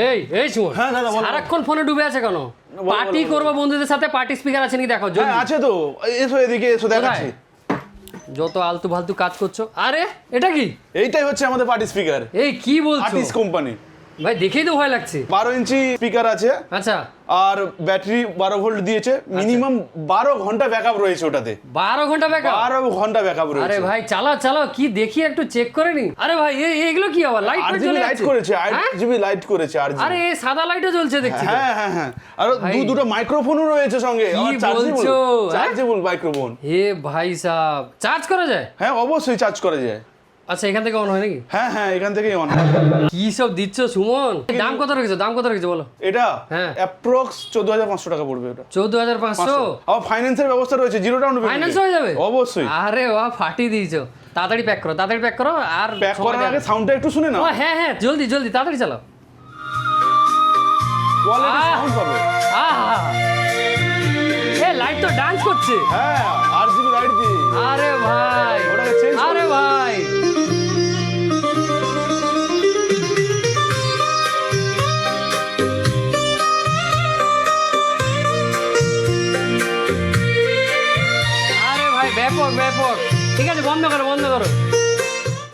এই এই সুমন, হ্যাঁ দাদা বলো। সারাক্ষণ ফোনে ডুবে আছে কেন? পার্টি করবো বন্ধুদের সাথে, পার্টি স্পিকার আছে নাকি দেখো হ্যাঁ জলদি। আছে তো, এসো এদিকে এসো দেখাচ্ছি। যত আলতু ফালতু কাজ করছো। আরে এটা কি? এইটাই হচ্ছে আমাদের পার্টি স্পিকার, এই কি বলছো আর্টিস্ট কোম্পানি। ভাই? দেখেই তো ভয় লাগছে। 12 ইঞ্চি স্পিকার আছে, আচ্ছা আর ব্যাটারি 12 ভোল্ট দিয়েছে, মিনিমাম 12 ঘন্টা ব্যাকআপ রয়েছে ওটাতে। 12 ঘন্টা ব্যাকআপ? 12 ঘন্টা ব্যাকআপ আরে রয়েছে। ভাই চালাও চালাও, কি দেখি একটু চেক করে নি। আরে ভাই এগুলো কি আবার লাইট RGB লাইট করেছে, RGB লাইট করেছে RGB। আরে এই সাদা লাইটও জ্বলছে দেখছি তো। হ্যাঁ হ্যাঁ হ্যাঁ, আর ভাই। দুটো মাইক্রোফোনও রয়েছে সঙ্গে, কি আর বলছো, হ্যাঁ? Chargeable microphone. হে ভাই সাহেব, চার্জ করা যায়? হ্যাঁ অবশ্যই চার্জ করা যায়। আচ্ছা এখান থেকে অন হয় নাকি? হ্যাঁ হ্যাঁ, এখান থেকেই অন। কি সব দিচ্ছ সুমন? দাম কত রেখেছো, দাম কত রেখেছো বলো? এটা হ্যাঁ। অ্যাপ্রক্স 14,500 টাকা পড়বে এটা। 14,500? আবার ফাইন্যান্সের ব্যবস্থা রয়েছে, জিরো ডাউন পেমেন্ট। ফাইন্যান্স হয়ে যাবে? অবশ্যই। আরে বাহ, ফাটি দিয়েছো। তাড়াতাড়ি প্যাক করো, তাড়াতাড়ি প্যাক করো। আর প্যাক সময় করার দেওয়া আগে নেই। সাউন্ডটা একটু শুনে নাও। ও হ্যাঁ হ্যাঁ, জলদি জলদি তাড়াতাড়ি চালাও। কোয়ালিটি আহ! সাউন্ড পাবে। আহা, এ লাইট তো ডান্স করছে। হ্যাঁ RGB লাইট দিয়ে। আরে ভাই, ওটাকে change করে আরে দাও। ভাই, আরে ভাই ব্যাপক ব্যাপক। ঠিক আছে বন্ধ করো বন্ধ করো।